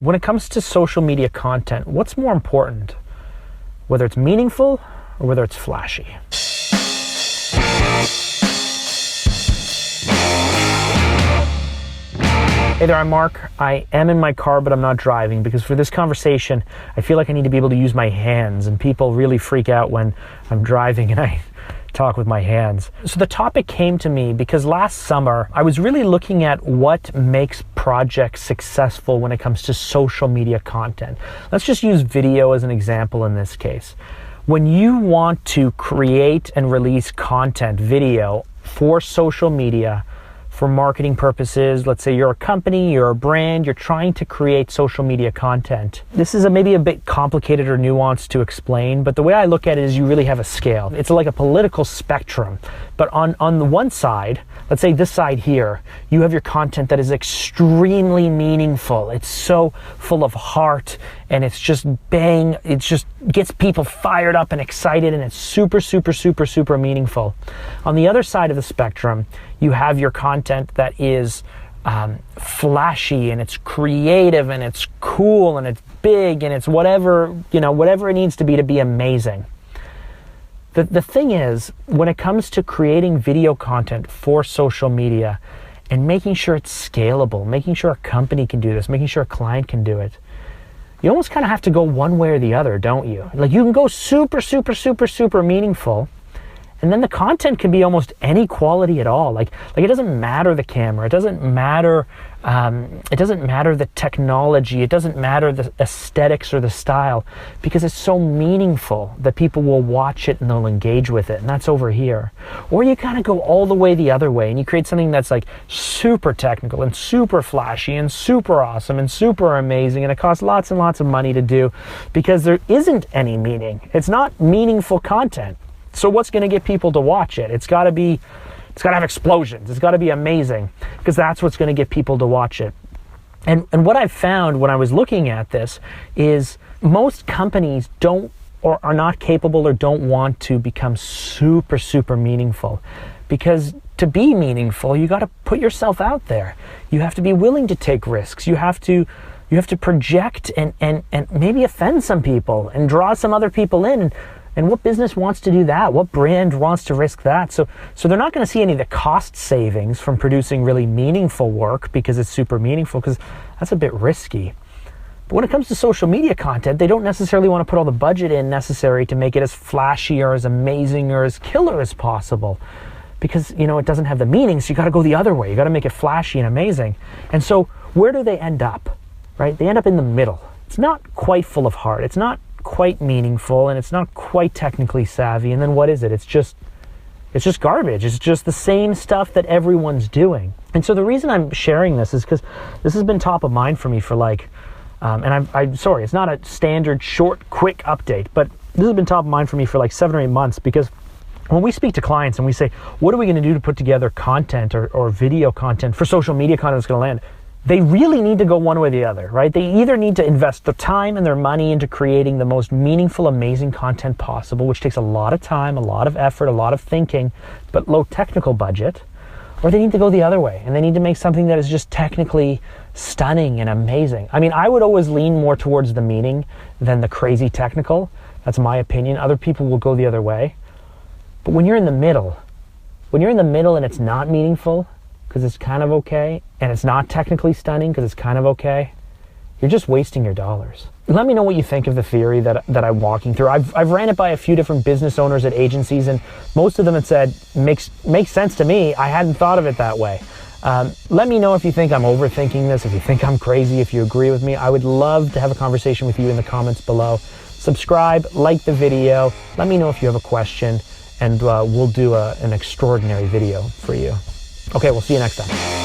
When it comes to social media content, what's more important? Whether it's meaningful or whether it's flashy? Hey there, I'm Mark. I am in my car, but I'm not driving because for this conversation, I feel like I need to be able to use my hands, and people really freak out when I'm driving and I talk with my hands. So the topic came to me because last summer, I was really looking at what makes projects successful when it comes to social media content. Let's just use video as an example in this case. When you want to create and release content, video, for social media, for marketing purposes, let's say you're a company, you're a brand, you're trying to create social media content. This is maybe a bit complicated or nuanced to explain, but the way I look at it is you really have a scale. It's like a political spectrum. But on the one side, let's say this side here, you have your content that is extremely meaningful. It's so full of heart and it's just bang, it just gets people fired up and excited, and it's super, super, super, super meaningful. On the other side of the spectrum, you have your content that is flashy and it's creative and it's cool and it's big and it's whatever it needs to be amazing. The thing is, when it comes to creating video content for social media and making sure it's scalable, making sure a company can do this, making sure a client can do it, you almost kind of have to go one way or the other, don't you? Like, you can go super, super, super, super meaningful, and then the content can be almost any quality at all. Like it doesn't matter the camera, it doesn't matter the technology, it doesn't matter the aesthetics or the style, because it's so meaningful that people will watch it and they'll engage with it, and that's over here. Or you kind of go all the way the other way and you create something that's like super technical and super flashy and super awesome and super amazing, and it costs lots and lots of money to do because there isn't any meaning. It's not meaningful content. So what's going to get people to watch it? It's got to have explosions. It's got to be amazing, because that's what's going to get people to watch it. And what I've found when I was looking at this is most companies don't, or are not capable, or don't want to become super, super meaningful. Because to be meaningful, you got to put yourself out there. You have to be willing to take risks. You have to project and maybe offend some people and draw some other people in. And what business wants to do that? What brand wants to risk that? So they're not going to see any of the cost savings from producing really meaningful work because it's super meaningful, because that's a bit risky. But when it comes to social media content, they don't necessarily want to put all the budget in necessary to make it as flashy or as amazing or as killer as possible, because it doesn't have the meaning. So you got to go the other way. You got to make it flashy and amazing. And so where do they end up? Right? They end up in the middle. It's not quite full of heart. It's not quite meaningful, and it's not quite technically savvy. And then what is it? It's just garbage. It's just the same stuff that everyone's doing. And so the reason I'm sharing this is because this has been top of mind for me for and I'm sorry, it's not a standard short quick update, but this has been top of mind for me for 7 or 8 months, because when we speak to clients and we say, what are we going to do to put together content or video content for social media content that's going to land? They really need to go one way or the other, right? They either need to invest their time and their money into creating the most meaningful, amazing content possible, which takes a lot of time, a lot of effort, a lot of thinking, but low technical budget, or they need to go the other way and they need to make something that is just technically stunning and amazing. I mean, I would always lean more towards the meaning than the crazy technical. That's my opinion. Other people will go the other way. But when you're in the middle and it's not meaningful, because it's kind of okay, and it's not technically stunning because it's kind of okay, you're just wasting your dollars. Let me know what you think of the theory that I'm walking through. I've ran it by a few different business owners at agencies, and most of them had said, makes sense to me. I hadn't thought of it that way. Let me know if you think I'm overthinking this, if you think I'm crazy, if you agree with me. I would love to have a conversation with you in the comments below. Subscribe, like the video, let me know if you have a question, and we'll do an extraordinary video for you. Okay, we'll see you next time.